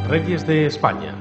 Reyes de España.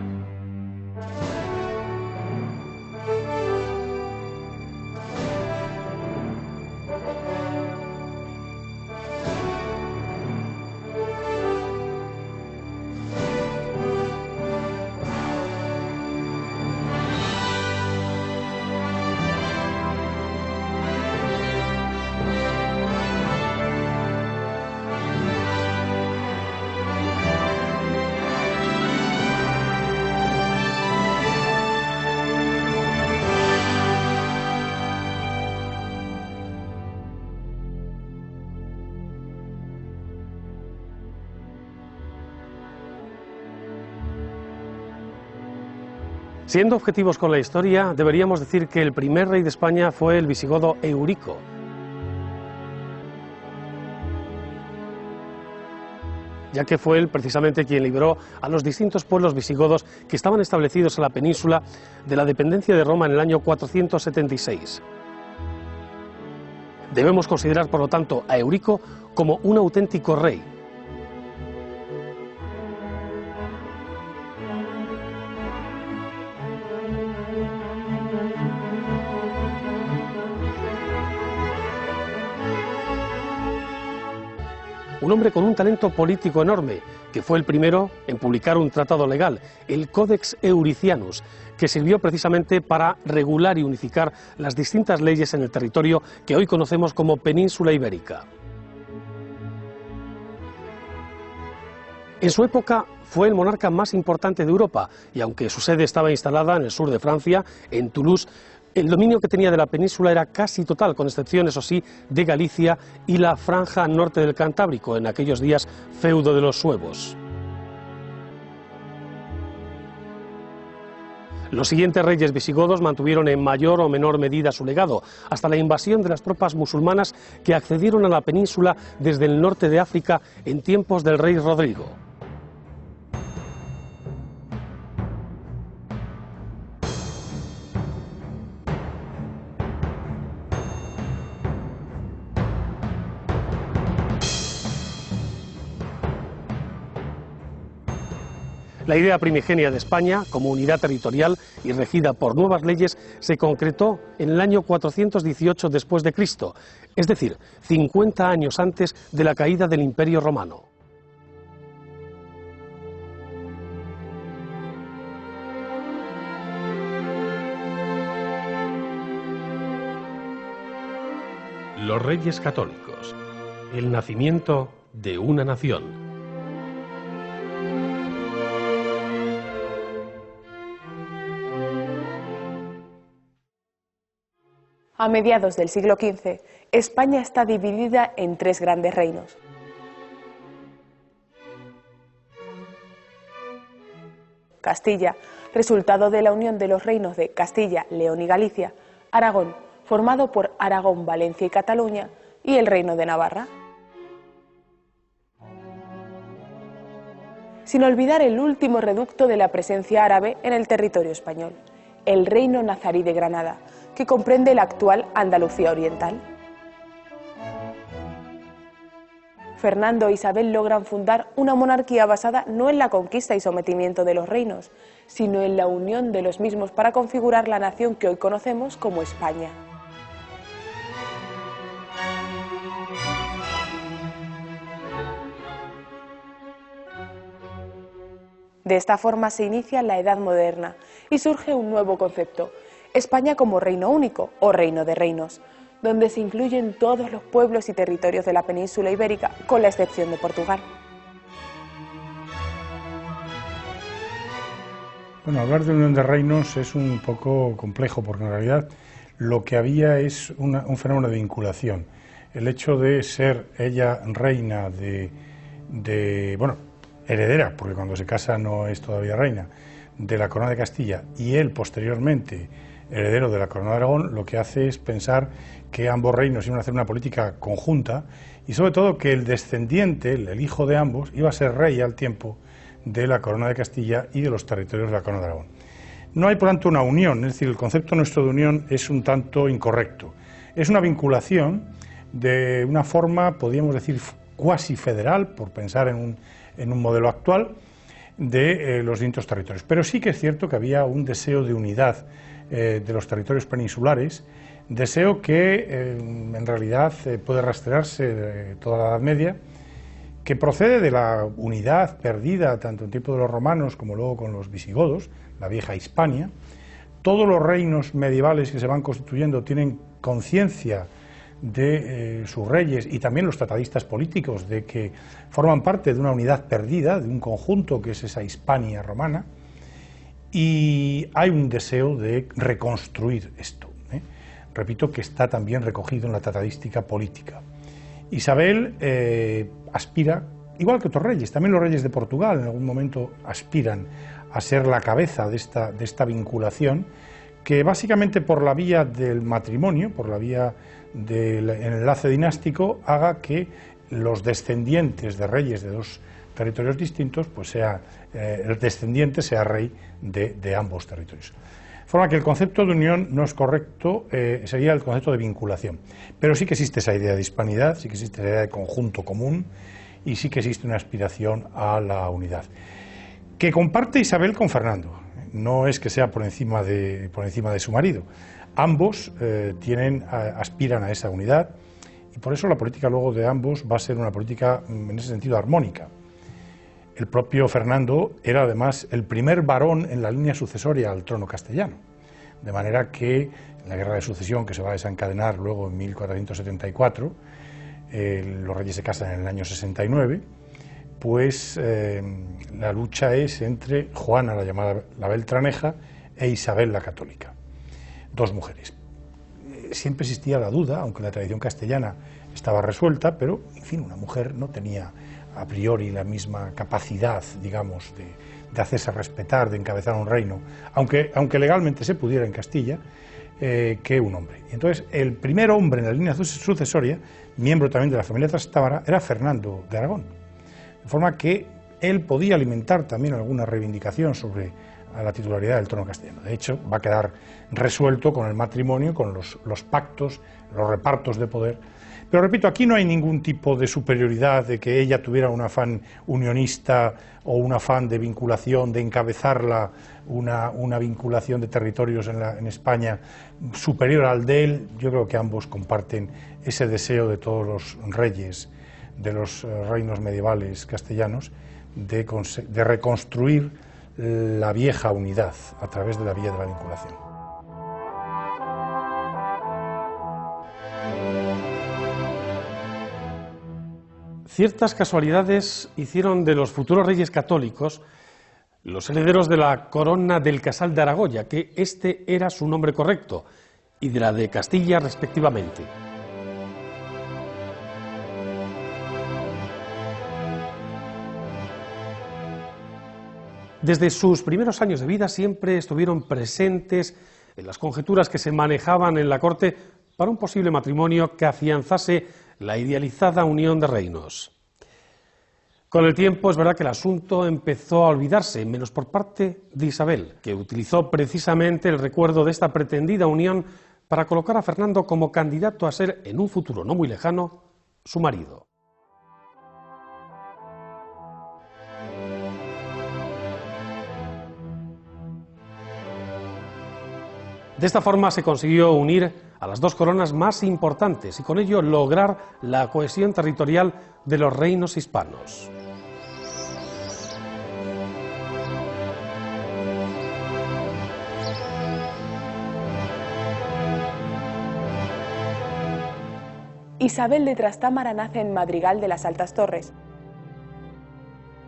Siendo objetivos con la historia, deberíamos decir que el primer rey de España fue el visigodo Eurico. Ya que fue él precisamente quien libró a los distintos pueblos visigodos que estaban establecidos en la península de la dependencia de Roma en el año 476. Debemos considerar, por lo tanto, a Eurico como un auténtico rey. Un hombre con un talento político enorme, que fue el primero en publicar un tratado legal, el Codex Euricianus, que sirvió precisamente para regular y unificar las distintas leyes en el territorio que hoy conocemos como Península Ibérica. En su época fue el monarca más importante de Europa, y aunque su sede estaba instalada en el sur de Francia, en Toulouse, el dominio que tenía de la península era casi total, con excepción, eso sí, de Galicia y la franja norte del Cantábrico, en aquellos días feudo de los suevos. Los siguientes reyes visigodos mantuvieron en mayor o menor medida su legado, hasta la invasión de las tropas musulmanas que accedieron a la península desde el norte de África en tiempos del rey Rodrigo. La idea primigenia de España, como unidad territorial y regida por nuevas leyes, se concretó en el año 418 después de Cristo, es decir, 50 años antes de la caída del Imperio Romano. Los Reyes Católicos, el nacimiento de una nación. A mediados del siglo XV, España está dividida en tres grandes reinos. Castilla, resultado de la unión de los reinos de Castilla, León y Galicia; Aragón, formado por Aragón, Valencia y Cataluña; y el Reino de Navarra. Sin olvidar el último reducto de la presencia árabe en el territorio español, el Reino Nazarí de Granada, que comprende la actual Andalucía Oriental. Fernando e Isabel logran fundar una monarquía basada no en la conquista y sometimiento de los reinos, sino en la unión de los mismos para configurar la nación que hoy conocemos como España. De esta forma se inicia la Edad Moderna y surge un nuevo concepto: España como reino único o reino de reinos, donde se incluyen todos los pueblos y territorios de la península ibérica, con la excepción de Portugal. Bueno, hablar de unión de reinos es un poco complejo, porque en realidad lo que había es un fenómeno de vinculación. el hecho de ser ella reina bueno, heredera, porque cuando se casa no es todavía reina, de la corona de Castilla, y él posteriormente heredero de la corona de Aragón, lo que hace es pensar que ambos reinos iban a hacer una política conjunta y sobre todo que el descendiente, el hijo de ambos, iba a ser rey al tiempo de la corona de Castilla y de los territorios de la corona de Aragón. No hay por tanto una unión, es decir, el concepto nuestro de unión es un tanto incorrecto. Es una vinculación de una forma, podríamos decir, cuasi federal, por pensar en un modelo actual, de los distintos territorios. Pero sí que es cierto que había un deseo de unidad de los territorios peninsulares, deseo que en realidad puede rastrearse de toda la Edad Media, que procede de la unidad perdida tanto en tiempo de los romanos como luego con los visigodos, la vieja Hispania. Todos los reinos medievales que se van constituyendo tienen conciencia de sus reyes y también los tratadistas políticos de que forman parte de una unidad perdida, de un conjunto que es esa Hispania romana, y hay un deseo de reconstruir esto. Repito que está también recogido en la tratadística política. Isabel aspira, igual que otros reyes, también los reyes de Portugal en algún momento aspiran a ser la cabeza de esta vinculación, que básicamente por la vía del matrimonio, por la vía del enlace dinástico, haga que los descendientes de reyes de dos territorios distintos, pues el descendiente sea rey de ambos territorios. De forma que el concepto de unión no es correcto, sería el concepto de vinculación. Pero sí que existe esa idea de hispanidad, sí que existe la idea de conjunto común y sí que existe una aspiración a la unidad. Que comparte Isabel con Fernando, no es que sea por encima de su marido. Ambos aspiran a esa unidad y por eso la política luego de ambos va a ser una política en ese sentido armónica. El propio Fernando era además el primer varón en la línea sucesoria al trono castellano, de manera que en la guerra de sucesión que se va a desencadenar luego en 1474, los reyes se casan en el año 69, pues la lucha es entre Juana, la llamada la Beltraneja, e Isabel la Católica, dos mujeres. Siempre existía la duda, aunque la tradición castellana estaba resuelta, pero en fin, una mujer no tenía a priori la misma capacidad, digamos, de hacerse respetar, de encabezar un reino, aunque legalmente se pudiera en Castilla, que un hombre. Y entonces, el primer hombre en la línea sucesoria, miembro también de la familia Trastámara, era Fernando de Aragón. De forma que él podía alimentar también alguna reivindicación sobre la titularidad del trono castellano. De hecho, va a quedar resuelto con el matrimonio, con los pactos, los repartos de poder. Pero repito, aquí no hay ningún tipo de superioridad, de que ella tuviera un afán unionista o un afán de vinculación, de encabezar una vinculación de territorios en España superior al de él. Yo creo que ambos comparten ese deseo de todos los reyes de los reinos medievales castellanos de reconstruir la vieja unidad a través de la vía de la vinculación. Ciertas casualidades hicieron de los futuros reyes católicos los herederos de la corona del Casal de Aragón, ya que este era su nombre correcto, y de la de Castilla respectivamente. Desde sus primeros años de vida siempre estuvieron presentes en las conjeturas que se manejaban en la corte para un posible matrimonio que afianzase la idealizada unión de reinos. Con el tiempo es verdad que el asunto empezó a olvidarse, menos por parte de Isabel, que utilizó precisamente el recuerdo de esta pretendida unión para colocar a Fernando como candidato a ser, en un futuro no muy lejano, su marido. De esta forma se consiguió unir a las dos coronas más importantes y con ello lograr la cohesión territorial de los reinos hispanos. Isabel de Trastámara nace en Madrigal de las Altas Torres,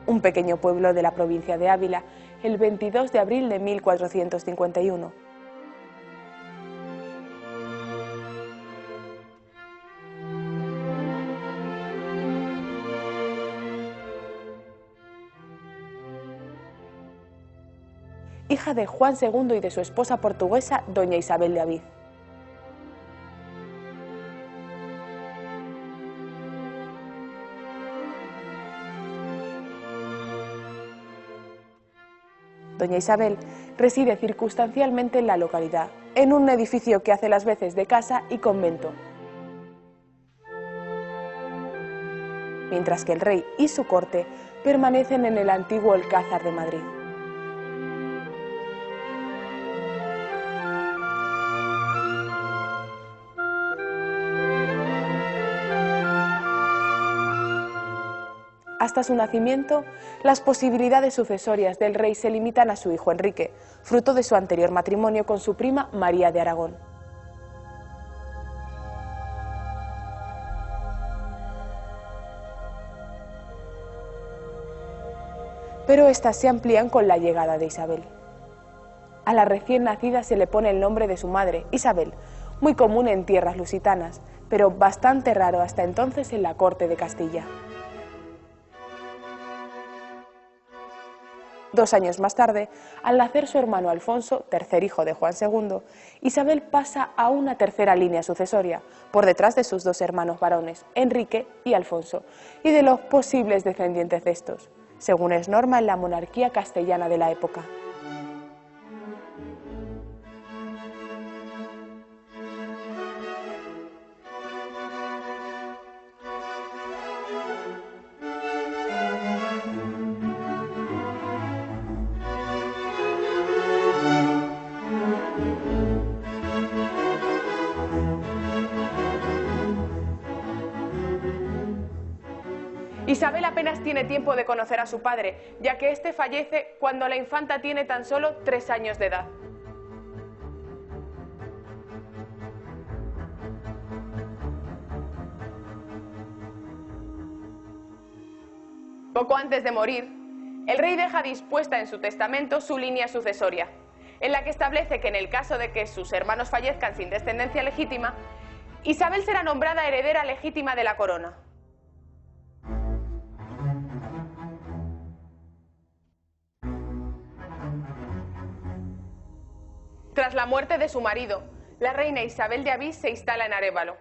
un pequeño pueblo de la provincia de Ávila, el 22 de abril de 1451. hija de Juan II y de su esposa portuguesa, doña Isabel de Aviz. Doña Isabel reside circunstancialmente en la localidad, en un edificio que hace las veces de casa y convento. Mientras que el rey y su corte permanecen en el antiguo Alcázar de Madrid. Hasta su nacimiento, las posibilidades sucesorias del rey se limitan a su hijo Enrique, fruto de su anterior matrimonio con su prima María de Aragón. Pero estas se amplían con la llegada de Isabel. A la recién nacida se le pone el nombre de su madre, Isabel, muy común en tierras lusitanas, pero bastante raro hasta entonces en la corte de Castilla. 2 años más tarde, al nacer su hermano Alfonso, tercer hijo de Juan II, Isabel pasa a una tercera línea sucesoria, por detrás de sus 2 hermanos varones, Enrique y Alfonso, y de los posibles descendientes de estos, según es norma en la monarquía castellana de la época. Isabel apenas tiene tiempo de conocer a su padre, ya que éste fallece cuando la infanta tiene tan solo 3 años de edad. Poco antes de morir, el rey deja dispuesta en su testamento su línea sucesoria, en la que establece que en el caso de que sus hermanos fallezcan sin descendencia legítima, Isabel será nombrada heredera legítima de la corona. Tras la muerte de su marido, la reina Isabel de Aviz se instala en Arévalo,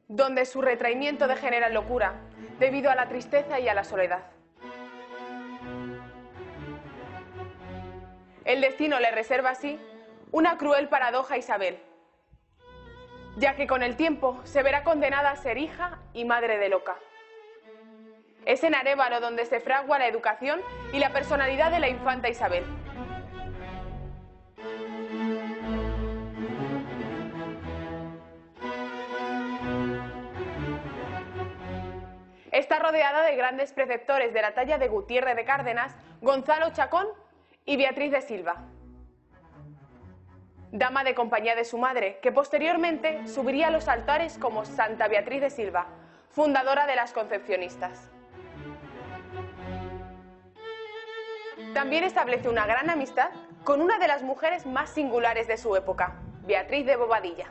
donde su retraimiento degenera en locura debido a la tristeza y a la soledad. El destino le reserva así una cruel paradoja a Isabel, ya que con el tiempo se verá condenada a ser hija y madre de loca. Es en Arévalo donde se fragua la educación y la personalidad de la infanta Isabel. Está rodeada de grandes preceptores de la talla de Gutiérrez de Cárdenas, Gonzalo Chacón y Beatriz de Silva, dama de compañía de su madre, que posteriormente subiría a los altares como Santa Beatriz de Silva, fundadora de las Concepcionistas. También establece una gran amistad con una de las mujeres más singulares de su época, Beatriz de Bobadilla.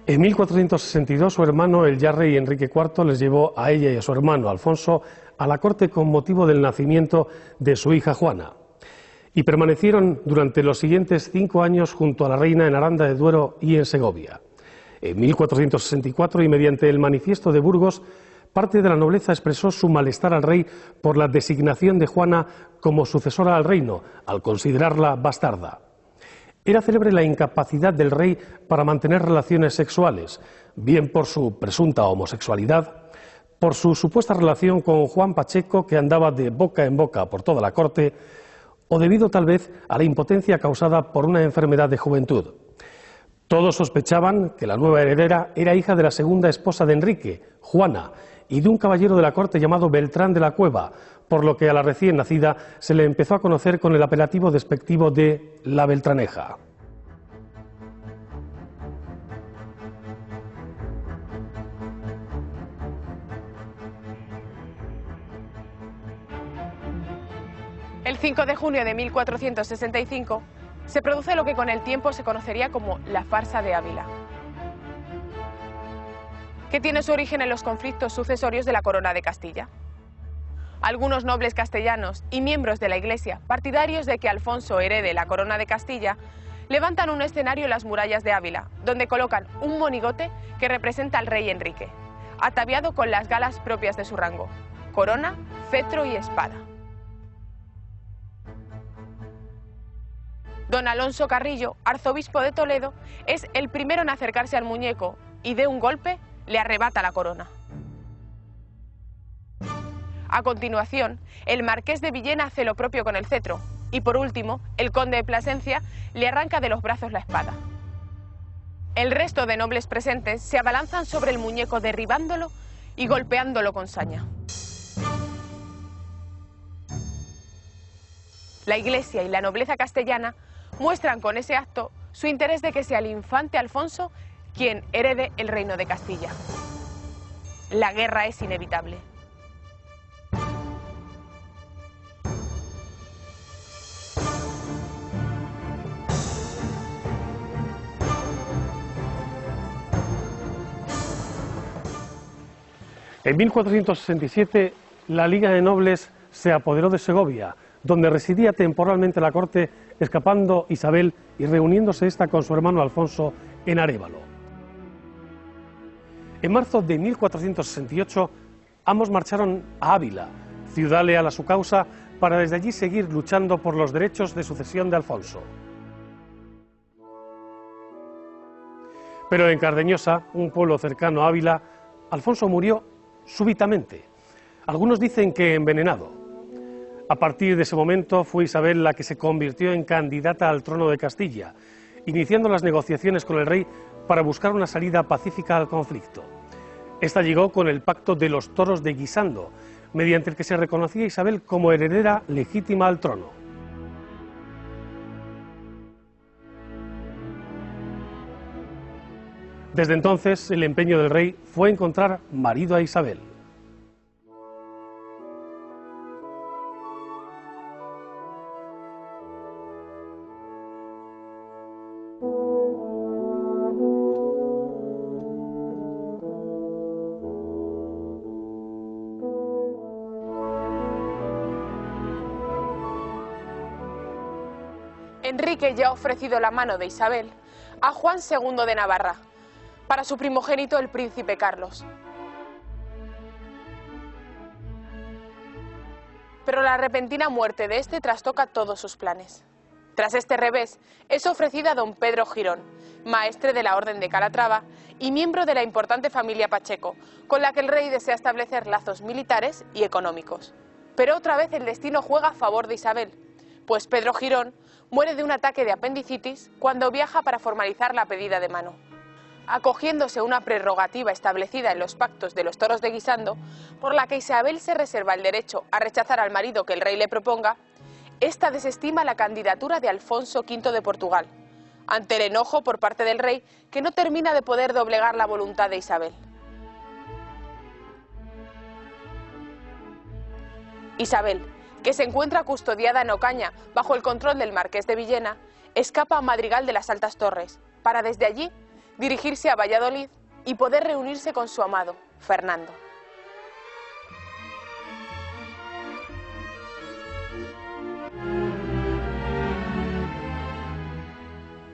En 1462 su hermano, el ya rey Enrique IV, les llevó a ella y a su hermano Alfonso a la corte con motivo del nacimiento de su hija Juana, y permanecieron durante los siguientes 5 años junto a la reina en Aranda de Duero y en Segovia. En 1464, y mediante el Manifiesto de Burgos, parte de la nobleza expresó su malestar al rey por la designación de Juana como sucesora al reino, al considerarla bastarda. Era célebre la incapacidad del rey para mantener relaciones sexuales, bien por su presunta homosexualidad, por su supuesta relación con Juan Pacheco, que andaba de boca en boca por toda la corte, o debido tal vez a la impotencia causada por una enfermedad de juventud. Todos sospechaban que la nueva heredera era hija de la segunda esposa de Enrique, Juana, y de un caballero de la corte llamado Beltrán de la Cueva, por lo que a la recién nacida se le empezó a conocer con el apelativo despectivo de la Beltraneja. El 5 de junio de 1465 se produce lo que con el tiempo se conocería como la farsa de Ávila, que tiene su origen en los conflictos sucesorios de la corona de Castilla. Algunos nobles castellanos y miembros de la Iglesia, partidarios de que Alfonso herede la corona de Castilla, levantan un escenario en las murallas de Ávila, donde colocan un monigote que representa al rey Enrique, ataviado con las galas propias de su rango: corona, cetro y espada. Don Alonso Carrillo, arzobispo de Toledo, es el primero en acercarse al muñeco y de un golpe le arrebata la corona. A continuación, el marqués de Villena hace lo propio con el cetro y, por último, el conde de Plasencia le arranca de los brazos la espada. El resto de nobles presentes se abalanzan sobre el muñeco derribándolo y golpeándolo con saña. La Iglesia y la nobleza castellana muestran con ese acto su interés de que sea el infante Alfonso quien herede el reino de Castilla. La guerra es inevitable. En 1467, la Liga de Nobles se apoderó de Segovia, donde residía temporalmente la corte, escapando Isabel y reuniéndose esta con su hermano Alfonso en Arévalo. En marzo de 1468, ambos marcharon a Ávila, ciudad leal a su causa, para desde allí seguir luchando por los derechos de sucesión de Alfonso. Pero en Cardeñosa, un pueblo cercano a Ávila, Alfonso murió súbitamente. Algunos dicen que envenenado. A partir de ese momento fue Isabel la que se convirtió en candidata al trono de Castilla, iniciando las negociaciones con el rey para buscar una salida pacífica al conflicto. Esta llegó con el pacto de los toros de Guisando, mediante el que se reconocía a Isabel como heredera legítima al trono. Desde entonces, el empeño del rey fue encontrar marido a Isabel. Enrique ya ha ofrecido la mano de Isabel a Juan II de Navarra, para su primogénito el príncipe Carlos. Pero la repentina muerte de este trastoca todos sus planes. Tras este revés, es ofrecida a don Pedro Girón, maestre de la Orden de Calatrava y miembro de la importante familia Pacheco, con la que el rey desea establecer lazos militares y económicos. Pero otra vez el destino juega a favor de Isabel, pues Pedro Girón muere de un ataque de apendicitis cuando viaja para formalizar la pedida de mano. Acogiéndose a una prerrogativa establecida en los pactos de los toros de Guisando, por la que Isabel se reserva el derecho a rechazar al marido que el rey le proponga, esta desestima la candidatura de Alfonso V de Portugal, ante el enojo por parte del rey que no termina de poder doblegar la voluntad de Isabel. Isabel, que se encuentra custodiada en Ocaña bajo el control del marqués de Villena, escapa a Madrigal de las Altas Torres, para desde allí dirigirse a Valladolid y poder reunirse con su amado, Fernando.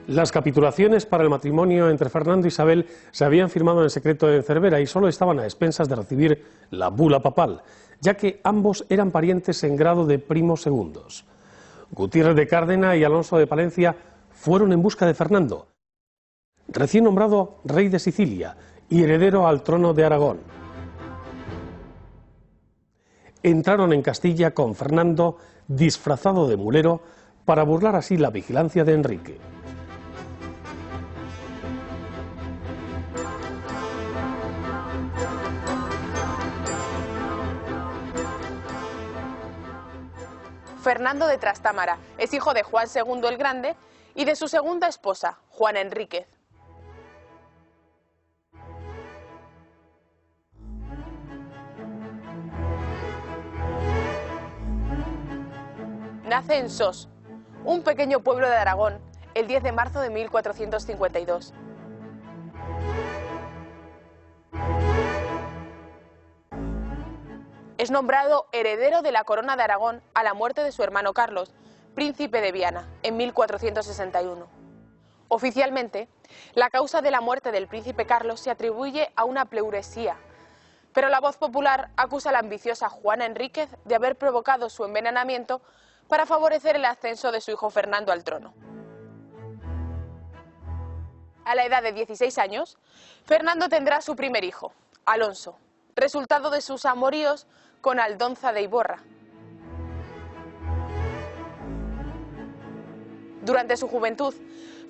Las capitulaciones para el matrimonio entre Fernando e Isabel se habían firmado en secreto en Cervera y solo estaban a expensas de recibir la bula papal, ya que ambos eran parientes en grado de primos segundos. Gutiérrez de Cárdena y Alonso de Palencia fueron en busca de Fernando, recién nombrado rey de Sicilia y heredero al trono de Aragón. Entraron en Castilla con Fernando disfrazado de mulero para burlar así la vigilancia de Enrique. Fernando de Trastámara es hijo de Juan II el Grande y de su segunda esposa, Juana Enríquez. nace en Sos, un pequeño pueblo de Aragón, el 10 de marzo de 1452. Es nombrado heredero de la corona de Aragón a la muerte de su hermano Carlos, príncipe de Viana, en 1461. Oficialmente, la causa de la muerte del príncipe Carlos se atribuye a una pleuresía, pero la voz popular acusa a la ambiciosa Juana Enríquez de haber provocado su envenenamiento para favorecer el ascenso de su hijo Fernando al trono. A la edad de 16 años, Fernando tendrá su primer hijo, Alonso, resultado de sus amoríos con Aldonza de Iborra. Durante su juventud,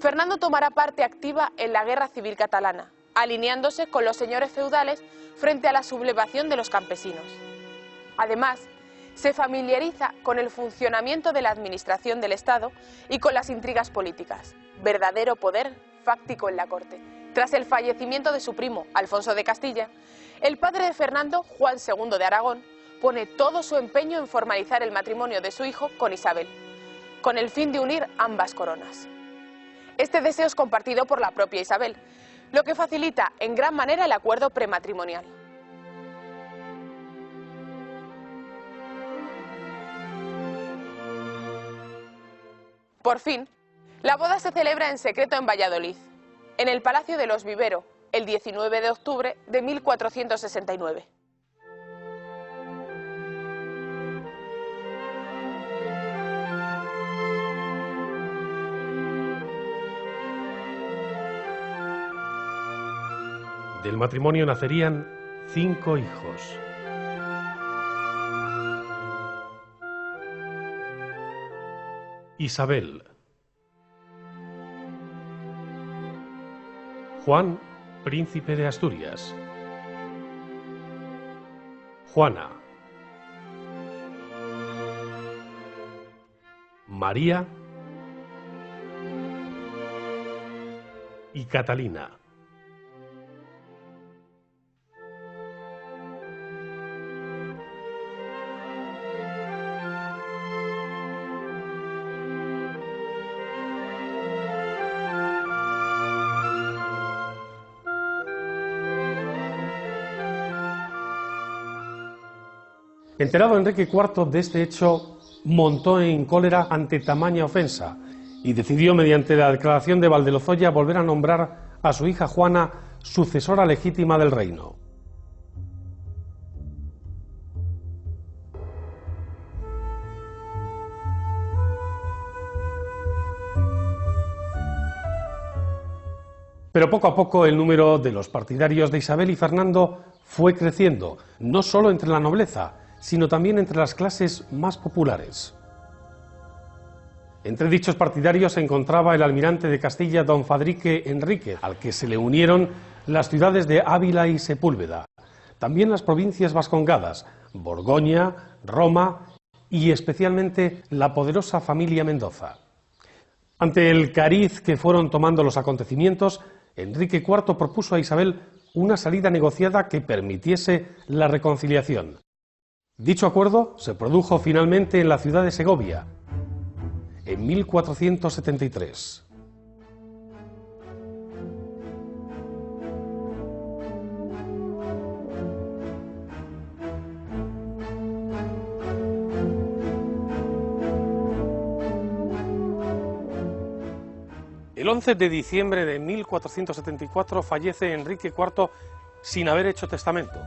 Fernando tomará parte activa en la Guerra Civil Catalana, alineándose con los señores feudales frente a la sublevación de los campesinos. Además, se familiariza con el funcionamiento de la administración del Estado y con las intrigas políticas, verdadero poder fáctico en la corte. Tras el fallecimiento de su primo, Alfonso de Castilla, el padre de Fernando, Juan II de Aragón, pone todo su empeño en formalizar el matrimonio de su hijo con Isabel, con el fin de unir ambas coronas. Este deseo es compartido por la propia Isabel, lo que facilita en gran manera el acuerdo prematrimonial. Por fin, la boda se celebra en secreto en Valladolid, en el Palacio de los Vivero, el 19 de octubre de 1469. Del matrimonio nacerían 5 hijos. Isabel, Juan, príncipe de Asturias, Juana, María y Catalina. Enterado Enrique IV de este hecho, montó en cólera ante tamaña ofensa y decidió, mediante la declaración de Valdelozoya, volver a nombrar a su hija Juana sucesora legítima del reino. Pero poco a poco el número de los partidarios de Isabel y Fernando fue creciendo, no solo entre la nobleza, sino también entre las clases más populares. Entre dichos partidarios se encontraba el almirante de Castilla, don Fadrique Enríquez, al que se le unieron las ciudades de Ávila y Sepúlveda, también las provincias vascongadas, Borgoña, Roma y especialmente la poderosa familia Mendoza. Ante el cariz que fueron tomando los acontecimientos, Enrique IV propuso a Isabel una salida negociada que permitiese la reconciliación. Dicho acuerdo se produjo finalmente en la ciudad de Segovia, en 1473. El 11 de diciembre de 1474 fallece Enrique IV sin haber hecho testamento.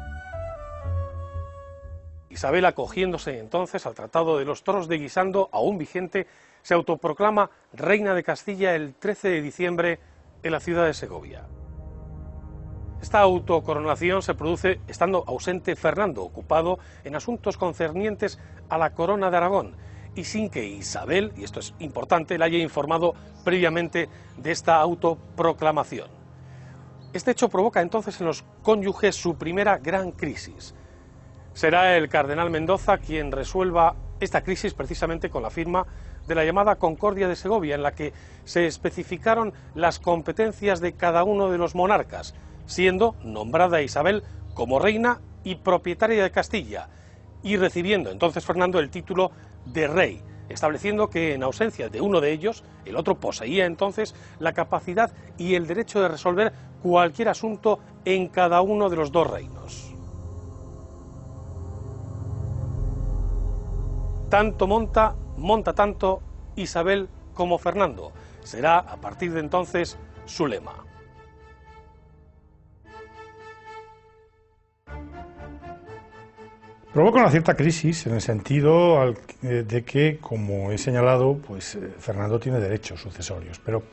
Isabel, acogiéndose entonces al Tratado de los Toros de Guisando, aún vigente, se autoproclama reina de Castilla el 13 de diciembre en la ciudad de Segovia. Esta autocoronación se produce estando ausente Fernando, ocupado en asuntos concernientes a la corona de Aragón, y sin que Isabel, y esto es importante, le haya informado previamente de esta autoproclamación. Este hecho provoca entonces en los cónyuges su primera gran crisis. Será el cardenal Mendoza quien resuelva esta crisis precisamente con la firma de la llamada Concordia de Segovia, en la que se especificaron las competencias de cada uno de los monarcas, siendo nombrada Isabel como reina y propietaria de Castilla, y recibiendo entonces Fernando el título de rey, estableciendo que en ausencia de uno de ellos, el otro poseía entonces la capacidad y el derecho de resolver cualquier asunto en cada uno de los dos reinos. Tanto monta tanto Isabel como Fernando. Será a partir de entonces su lema. Provoca una cierta crisis en el sentido de que, como he señalado, pues Fernando tiene derechos sucesorios, pero,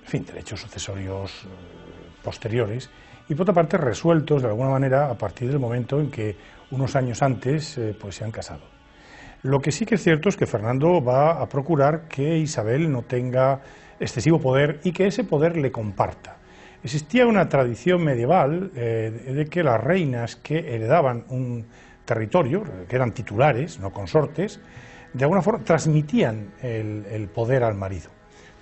en fin, derechos sucesorios posteriores y, por otra parte, resueltos de alguna manera a partir del momento en que unos años antes pues se han casado. Lo que sí que es cierto es que Fernando va a procurar que Isabel no tenga excesivo poder y que ese poder le comparta. Existía una tradición medieval de que las reinas que heredaban un territorio, que eran titulares, no consortes, de alguna forma transmitían el poder al marido.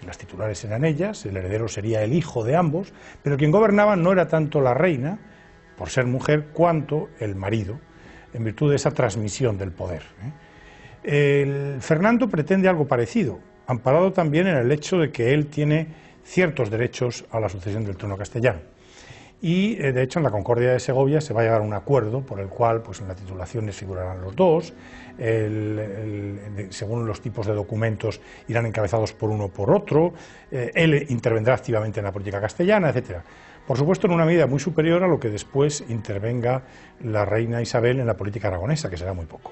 Las titulares eran ellas, el heredero sería el hijo de ambos, pero quien gobernaba no era tanto la reina, por ser mujer, cuanto el marido, en virtud de esa transmisión del poder. Fernando pretende algo parecido, amparado también en el hecho de que él tiene ciertos derechos a la sucesión del trono castellano. Y, de hecho, en la Concordia de Segovia se va a llegar a un acuerdo por el cual, pues, en las titulaciones figurarán los dos, según los tipos de documentos irán encabezados por uno o por otro, él intervendrá activamente en la política castellana, etc. Por supuesto, en una medida muy superior a lo que después intervenga la reina Isabel en la política aragonesa, que será muy poco.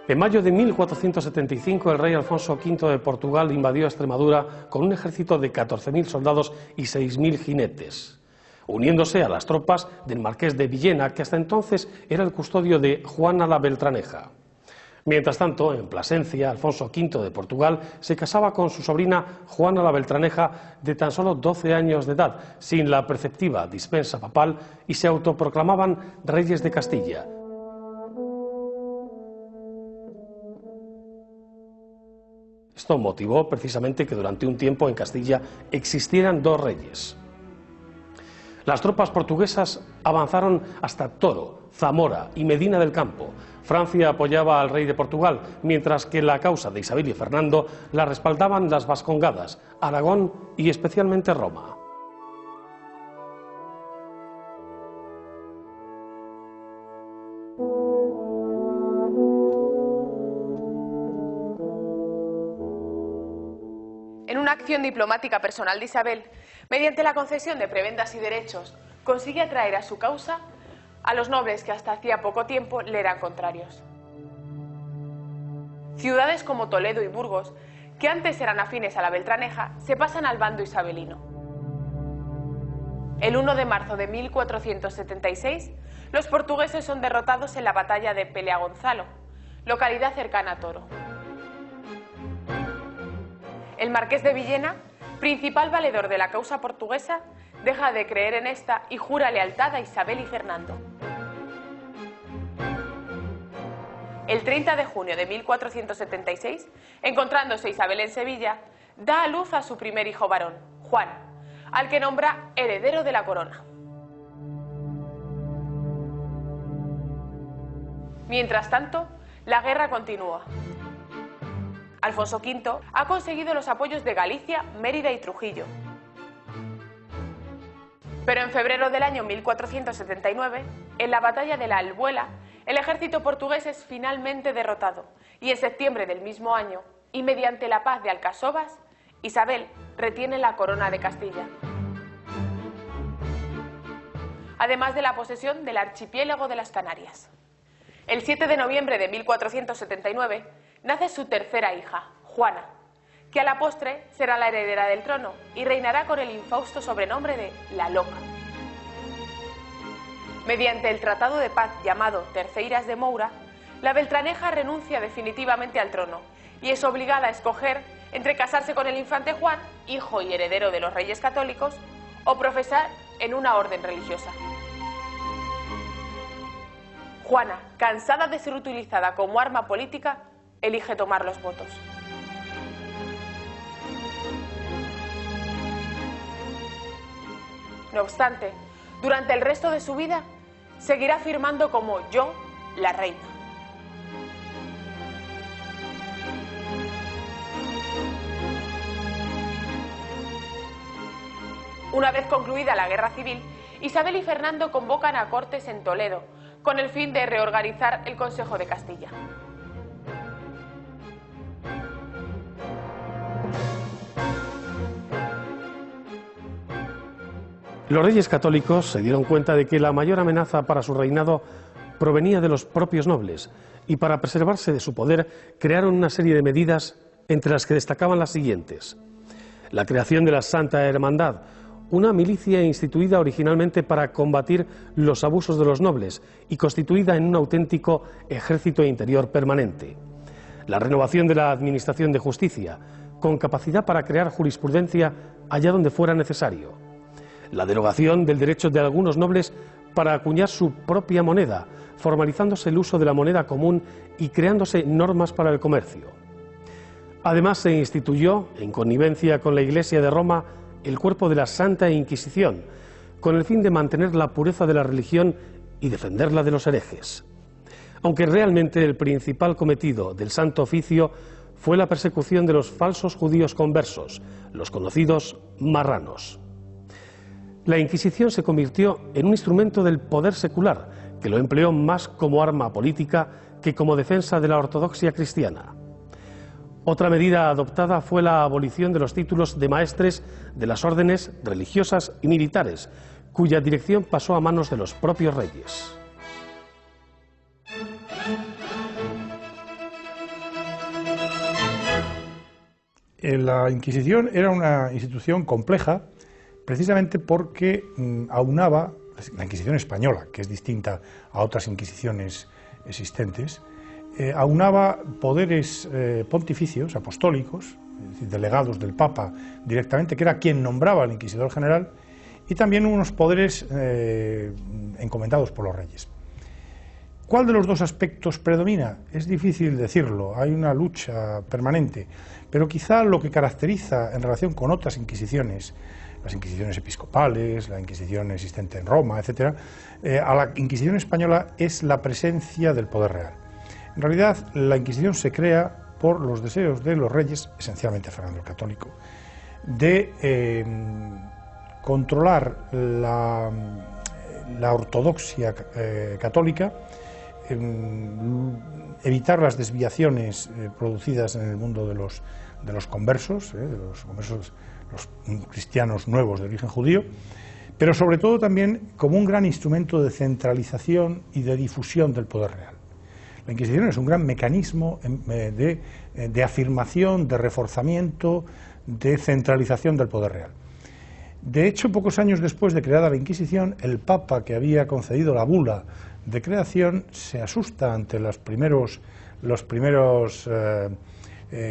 En mayo de 1475 el rey Alfonso V de Portugal invadió Extremadura con un ejército de 14.000 soldados y 6.000 jinetes, uniéndose a las tropas del marqués de Villena, que hasta entonces era el custodio de Juana la Beltraneja. Mientras tanto, en Plasencia, Alfonso V de Portugal se casaba con su sobrina Juana la Beltraneja, de tan solo 12 años de edad, sin la preceptiva dispensa papal, y se autoproclamaban reyes de Castilla. Esto motivó precisamente que durante un tiempo en Castilla existieran dos reyes. Las tropas portuguesas avanzaron hasta Toro, Zamora y Medina del Campo. Francia apoyaba al rey de Portugal, mientras que la causa de Isabel y Fernando la respaldaban las Vascongadas, Aragón y especialmente Roma. En una acción diplomática personal de Isabel, mediante la concesión de prebendas y derechos, consigue atraer a su causa a los nobles que hasta hacía poco tiempo le eran contrarios. Ciudades como Toledo y Burgos, que antes eran afines a la Beltraneja, se pasan al bando isabelino. El 1 de marzo de 1476, los portugueses son derrotados en la batalla de Peleagonzalo, localidad cercana a Toro. El marqués de Villena, principal valedor de la causa portuguesa, deja de creer en esta y jura lealtad a Isabel y Fernando. El 30 de junio de 1476, encontrándose Isabel en Sevilla, da a luz a su primer hijo varón, Juan, al que nombra heredero de la corona. Mientras tanto, la guerra continúa. Alfonso V ha conseguido los apoyos de Galicia, Mérida y Trujillo. Pero en febrero del año 1479, en la batalla de la Albuela, el ejército portugués es finalmente derrotado y en septiembre del mismo año, y mediante la paz de Alcasovas, Isabel retiene la corona de Castilla. Además de la posesión del archipiélago de las Canarias. El 7 de noviembre de 1479 nace su tercera hija, Juana, que a la postre será la heredera del trono y reinará con el infausto sobrenombre de La Loca. Mediante el tratado de paz llamado Terceiras de Moura, la Beltraneja renuncia definitivamente al trono y es obligada a escoger entre casarse con el infante Juan, hijo y heredero de los reyes católicos, o profesar en una orden religiosa. Juana, cansada de ser utilizada como arma política, elige tomar los votos. No obstante, durante el resto de su vida, seguirá afirmando como yo, la reina. Una vez concluida la guerra civil, Isabel y Fernando convocan a Cortes en Toledo, con el fin de reorganizar el Consejo de Castilla. Los reyes católicos se dieron cuenta de que la mayor amenaza para su reinado provenía de los propios nobles, y para preservarse de su poder crearon una serie de medidas, entre las que destacaban las siguientes: la creación de la Santa Hermandad, una milicia instituida originalmente para combatir los abusos de los nobles y constituida en un auténtico ejército interior permanente; la renovación de la administración de justicia, con capacidad para crear jurisprudencia allá donde fuera necesario; la derogación del derecho de algunos nobles para acuñar su propia moneda, formalizándose el uso de la moneda común y creándose normas para el comercio. Además, se instituyó, en connivencia con la Iglesia de Roma, el cuerpo de la Santa Inquisición, con el fin de mantener la pureza de la religión y defenderla de los herejes. Aunque realmente el principal cometido del Santo Oficio fue la persecución de los falsos judíos conversos, los conocidos marranos. La Inquisición se convirtió en un instrumento del poder secular, que lo empleó más como arma política que como defensa de la ortodoxia cristiana. Otra medida adoptada fue la abolición de los títulos de maestres de las órdenes religiosas y militares, cuya dirección pasó a manos de los propios reyes. La Inquisición era una institución compleja, precisamente porque aunaba, la Inquisición española, que es distinta a otras inquisiciones existentes, aunaba poderes pontificios, apostólicos, es decir, delegados del Papa directamente, que era quien nombraba al Inquisidor General, y también unos poderes encomendados por los reyes. ¿Cuál de los dos aspectos predomina? Es difícil decirlo, hay una lucha permanente, pero quizá lo que caracteriza en relación con otras inquisiciones, las inquisiciones episcopales, la Inquisición existente en Roma, etc., a la Inquisición española es la presencia del poder real. En realidad, la Inquisición se crea por los deseos de los reyes, esencialmente Fernando el Católico, de controlar la ortodoxia católica, evitar las desviaciones producidas en el mundo de los conversos, los cristianos nuevos de origen judío, pero sobre todo también como un gran instrumento de centralización y de difusión del poder real. La Inquisición es un gran mecanismo de afirmación, de reforzamiento, de centralización del poder real. De hecho, pocos años después de creada la Inquisición, el Papa, que había concedido la bula de creación, se asusta ante los primeros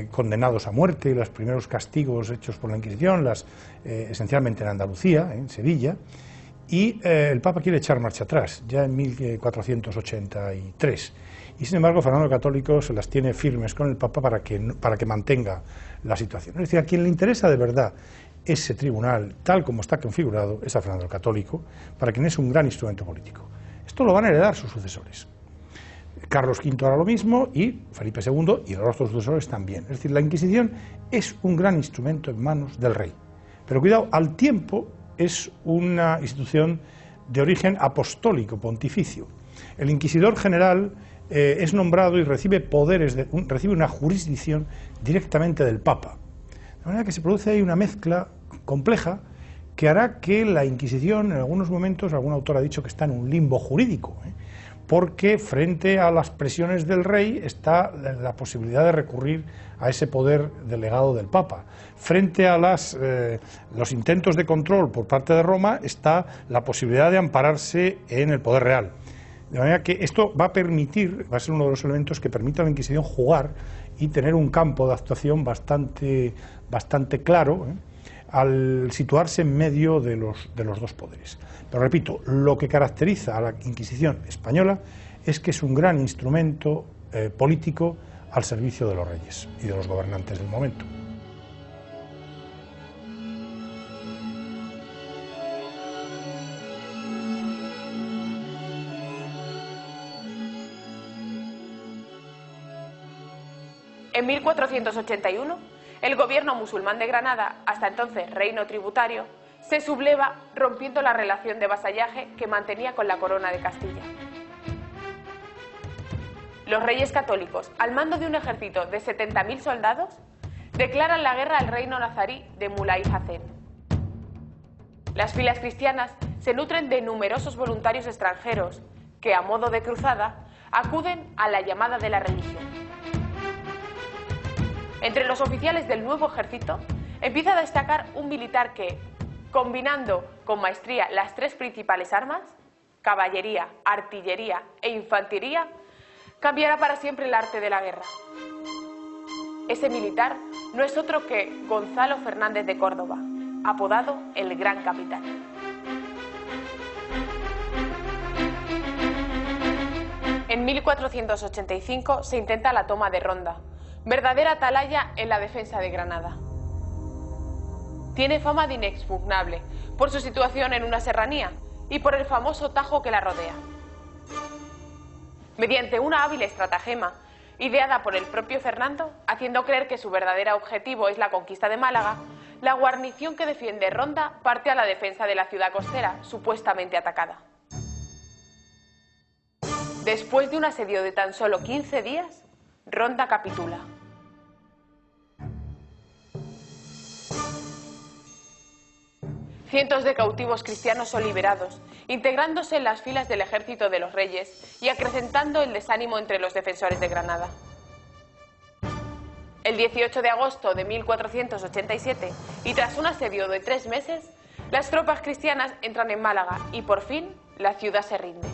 condenados a muerte y los primeros castigos hechos por la Inquisición, esencialmente en Andalucía, en Sevilla, y el Papa quiere echar marcha atrás, ya en 1483. Y sin embargo, Fernando el Católico se las tiene firmes con el Papa para que mantenga la situación. Es decir, a quien le interesa de verdad ese tribunal, tal como está configurado, es a Fernando el Católico, para quien es un gran instrumento político. Esto lo van a heredar sus sucesores. Carlos V hará lo mismo, y Felipe II y los otros sucesores también. Es decir, la Inquisición es un gran instrumento en manos del rey. Pero cuidado, al tiempo es una institución de origen apostólico, pontificio. El Inquisidor General es nombrado y recibe recibe una jurisdicción directamente del Papa. De manera que se produce ahí una mezcla compleja que hará que la Inquisición, en algunos momentos, algún autor ha dicho que está en un limbo jurídico, porque frente a las presiones del rey está la posibilidad de recurrir a ese poder delegado del Papa. Frente a los intentos de control por parte de Roma está la posibilidad de ampararse en el poder real. De manera que esto va a ser uno de los elementos que permita a la Inquisición jugar y tener un campo de actuación bastante claro, al situarse en medio de los dos poderes. Pero repito, lo que caracteriza a la Inquisición española es que es un gran instrumento político al servicio de los reyes y de los gobernantes del momento. En 1481, el gobierno musulmán de Granada, hasta entonces reino tributario, se subleva rompiendo la relación de vasallaje que mantenía con la corona de Castilla. Los reyes católicos, al mando de un ejército de 70.000 soldados, declaran la guerra al reino nazarí de Mulay Hacén. Las filas cristianas se nutren de numerosos voluntarios extranjeros que, a modo de cruzada, acuden a la llamada de la religión. Entre los oficiales del nuevo ejército empieza a destacar un militar que, combinando con maestría las tres principales armas, caballería, artillería e infantería, cambiará para siempre el arte de la guerra. Ese militar no es otro que Gonzalo Fernández de Córdoba, apodado el Gran Capitán. En 1485 se intenta la toma de Ronda, verdadera atalaya en la defensa de Granada. Tiene fama de inexpugnable por su situación en una serranía y por el famoso Tajo que la rodea. Mediante una hábil estratagema, ideada por el propio Fernando, haciendo creer que su verdadero objetivo es la conquista de Málaga, la guarnición que defiende Ronda parte a la defensa de la ciudad costera, supuestamente atacada. Después de un asedio de tan solo 15 días, Ronda capitula. Cientos de cautivos cristianos son liberados, integrándose en las filas del ejército de los reyes y acrecentando el desánimo entre los defensores de Granada. El 18 de agosto de 1487, y tras un asedio de 3 meses, las tropas cristianas entran en Málaga y por fin la ciudad se rinde.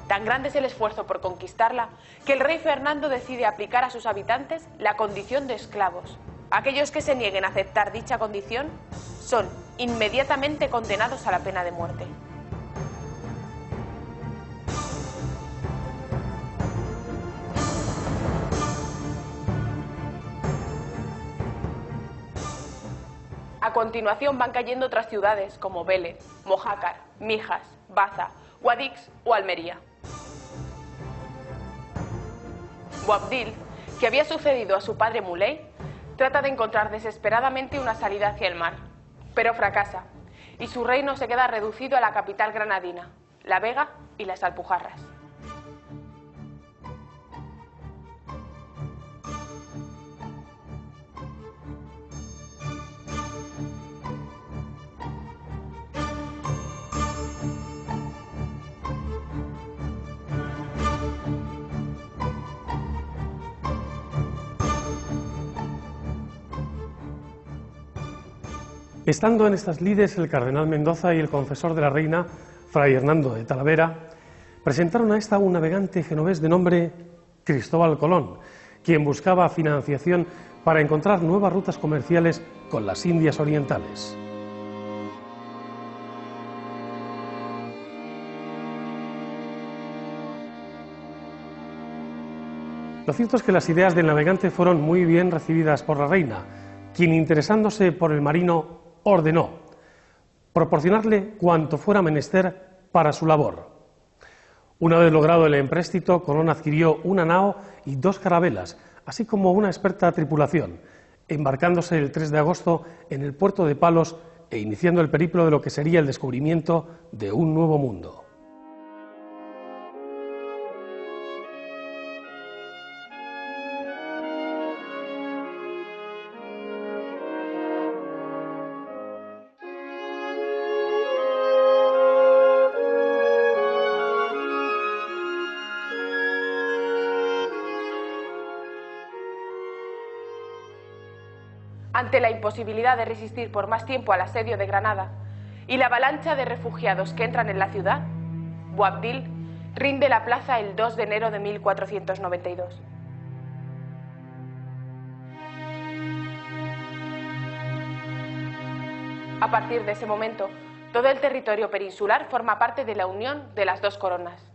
Tan grande es el esfuerzo por conquistarla que el rey Fernando decide aplicar a sus habitantes la condición de esclavos. Aquellos que se nieguen a aceptar dicha condición son inmediatamente condenados a la pena de muerte. A continuación van cayendo otras ciudades como Vélez, Mojácar, Mijas, Baza, Guadix o Almería. Boabdil, que había sucedido a su padre Muley, trata de encontrar desesperadamente una salida hacia el mar, pero fracasa, y su reino se queda reducido a la capital granadina, La Vega y las Alpujarras. Estando en estas lides, el cardenal Mendoza y el confesor de la reina, fray Hernando de Talavera, presentaron a esta un navegante genovés de nombre Cristóbal Colón, quien buscaba financiación para encontrar nuevas rutas comerciales con las Indias Orientales. Lo cierto es que las ideas del navegante fueron muy bien recibidas por la reina, quien, interesándose por el marino, ordenó proporcionarle cuanto fuera menester para su labor. Una vez logrado el empréstito, Colón adquirió una nao y 2 carabelas, así como una experta tripulación, embarcándose el 3 de agosto en el puerto de Palos e iniciando el periplo de lo que sería el descubrimiento de un nuevo mundo. Ante la imposibilidad de resistir por más tiempo al asedio de Granada y la avalancha de refugiados que entran en la ciudad, Boabdil rinde la plaza el 2 de enero de 1492. A partir de ese momento, todo el territorio peninsular forma parte de la unión de las dos coronas.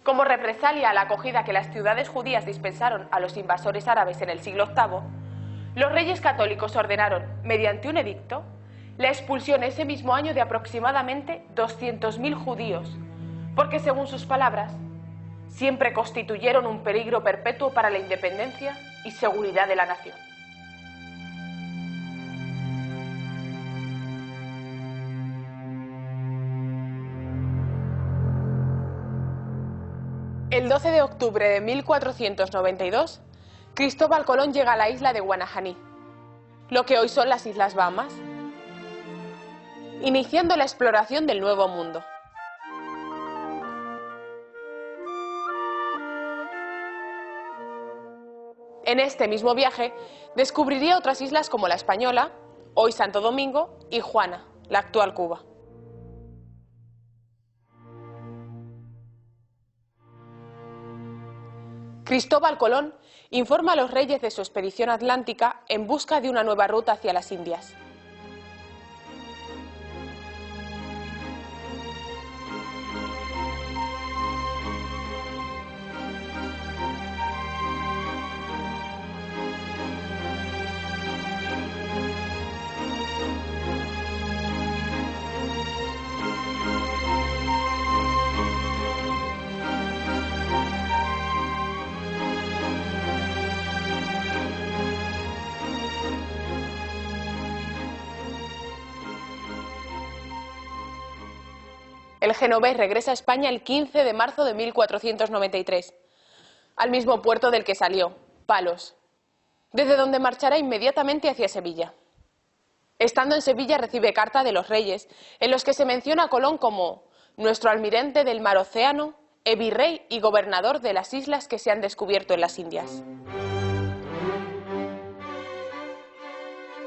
Como represalia a la acogida que las ciudades judías dispensaron a los invasores árabes en el siglo VIII, los reyes católicos ordenaron, mediante un edicto, la expulsión ese mismo año de aproximadamente 200.000 judíos, porque según sus palabras, siempre constituyeron un peligro perpetuo para la independencia y seguridad de la nación. El 12 de octubre de 1492, Cristóbal Colón llega a la isla de Guanajaní, lo que hoy son las Islas Bahamas, iniciando la exploración del Nuevo Mundo. En este mismo viaje descubriría otras islas como La Española, hoy Santo Domingo, y Juana, la actual Cuba. Cristóbal Colón informa a los reyes de su expedición atlántica en busca de una nueva ruta hacia las Indias. El genovés regresa a España el 15 de marzo de 1493, al mismo puerto del que salió, Palos, desde donde marchará inmediatamente hacia Sevilla. Estando en Sevilla recibe carta de los reyes, en los que se menciona a Colón como nuestro almirante del mar océano, virrey y gobernador de las islas que se han descubierto en las Indias.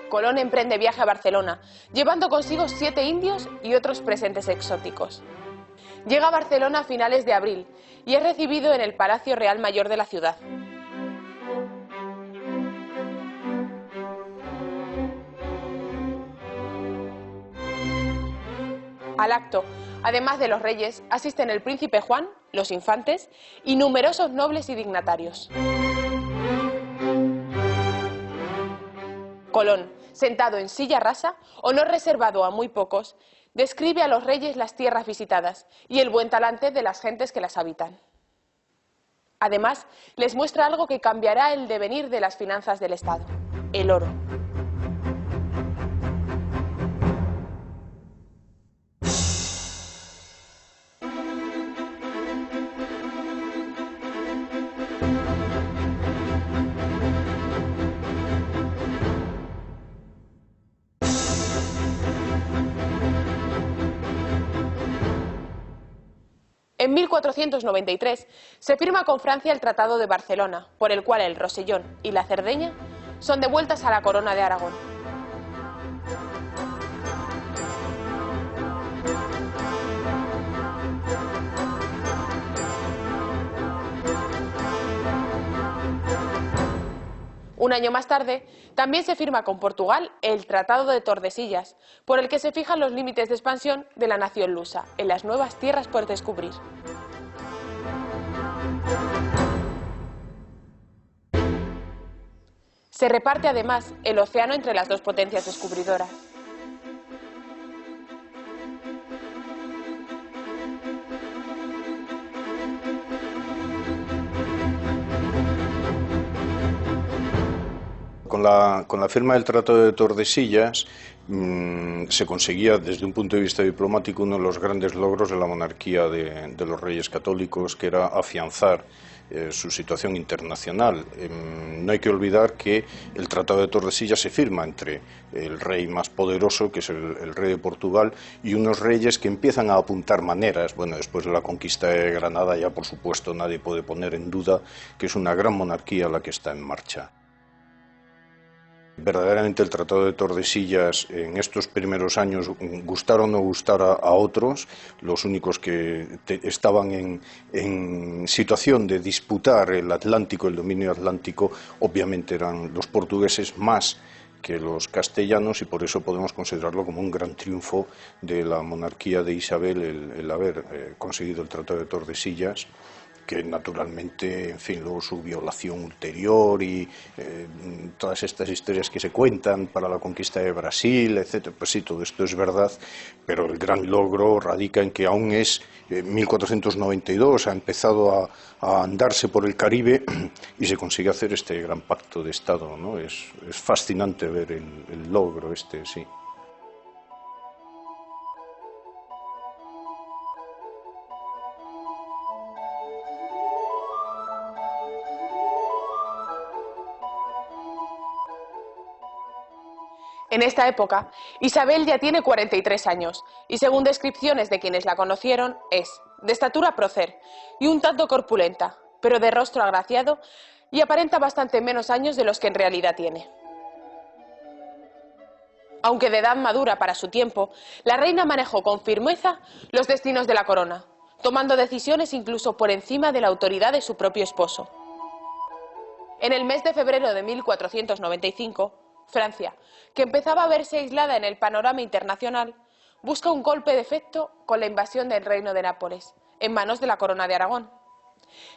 Colón emprende viaje a Barcelona, llevando consigo 7 indios y otros presentes exóticos. Llega a Barcelona a finales de abril y es recibido en el Palacio Real Mayor de la ciudad. Al acto, además de los reyes, asisten el príncipe Juan, los infantes y numerosos nobles y dignatarios. Colón, sentado en silla rasa, honor reservado a muy pocos, describe a los reyes las tierras visitadas y el buen talante de las gentes que las habitan. Además, les muestra algo que cambiará el devenir de las finanzas del Estado: el oro. En 1493 se firma con Francia el Tratado de Barcelona, por el cual el Rosellón y la Cerdeña son devueltas a la Corona de Aragón. Un año más tarde, también se firma con Portugal el Tratado de Tordesillas, por el que se fijan los límites de expansión de la nación lusa en las nuevas tierras por descubrir. Se reparte además el océano entre las dos potencias descubridoras. Con la firma del Tratado de Tordesillas se conseguía, desde un punto de vista diplomático, uno de los grandes logros de la monarquía de los reyes católicos, que era afianzar su situación internacional. No hay que olvidar que el Tratado de Tordesillas se firma entre el rey más poderoso, que es el rey de Portugal, y unos reyes que empiezan a apuntar maneras. Bueno, después de la conquista de Granada ya, por supuesto, nadie puede poner en duda que es una gran monarquía la que está en marcha. Verdaderamente el Tratado de Tordesillas en estos primeros años, gustara o no gustara a otros, los únicos que estaban en situación de disputar el Atlántico, el dominio atlántico, obviamente eran los portugueses más que los castellanos, y por eso podemos considerarlo como un gran triunfo de la monarquía de Isabel el haber conseguido el Tratado de Tordesillas, que naturalmente, en fin, luego su violación ulterior y todas estas historias que se cuentan para la conquista de Brasil, etcétera, pues sí, todo esto es verdad, pero el gran logro radica en que aún es 1492, ha empezado a andarse por el Caribe y se consigue hacer este gran pacto de Estado, ¿no? Es fascinante ver el logro este, sí. En esta época, Isabel ya tiene 43 años y según descripciones de quienes la conocieron es de estatura prócer y un tanto corpulenta, pero de rostro agraciado y aparenta bastante menos años de los que en realidad tiene. Aunque de edad madura para su tiempo, la reina manejó con firmeza los destinos de la corona, tomando decisiones incluso por encima de la autoridad de su propio esposo. En el mes de febrero de 1495, Francia, que empezaba a verse aislada en el panorama internacional, busca un golpe de efecto con la invasión del Reino de Nápoles, en manos de la Corona de Aragón.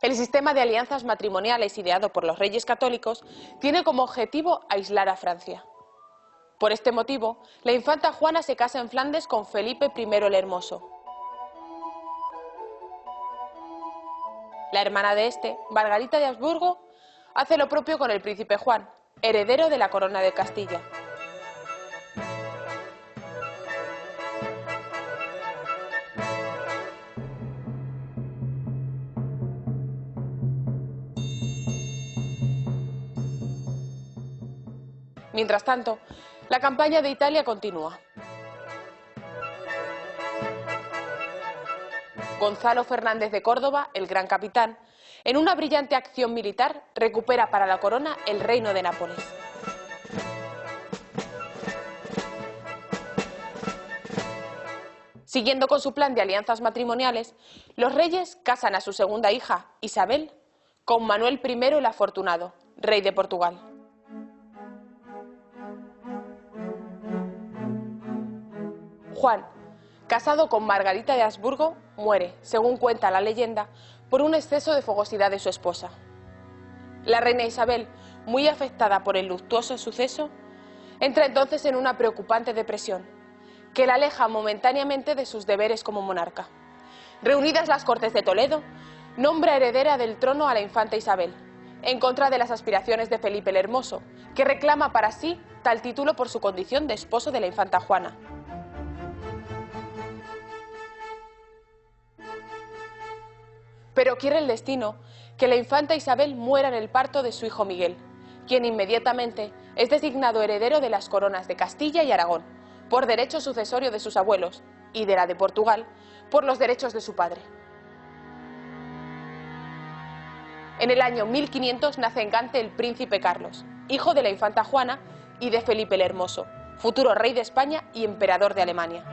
El sistema de alianzas matrimoniales ideado por los reyes católicos tiene como objetivo aislar a Francia. Por este motivo, la infanta Juana se casa en Flandes con Felipe I el Hermoso. La hermana de este, Margarita de Habsburgo, hace lo propio con el príncipe Juan, heredero de la corona de Castilla. Mientras tanto, la campaña de Italia continúa. Gonzalo Fernández de Córdoba, el gran capitán, en una brillante acción militar, recupera para la corona el reino de Nápoles. Siguiendo con su plan de alianzas matrimoniales, los reyes casan a su segunda hija, Isabel, con Manuel I el Afortunado, rey de Portugal. Juan, casado con Margarita de Habsburgo, muere, según cuenta la leyenda, por un exceso de fogosidad de su esposa. La reina Isabel, muy afectada por el luctuoso suceso, entra entonces en una preocupante depresión, que la aleja momentáneamente de sus deberes como monarca. Reunidas las Cortes de Toledo, nombra heredera del trono a la infanta Isabel, en contra de las aspiraciones de Felipe el Hermoso, que reclama para sí tal título por su condición de esposo de la infanta Juana. Pero quiere el destino que la infanta Isabel muera en el parto de su hijo Miguel, quien inmediatamente es designado heredero de las coronas de Castilla y Aragón, por derecho sucesorio de sus abuelos, y de la de Portugal, por los derechos de su padre. En el año 1500 nace en Gante el príncipe Carlos, hijo de la infanta Juana y de Felipe el Hermoso, futuro rey de España y emperador de Alemania.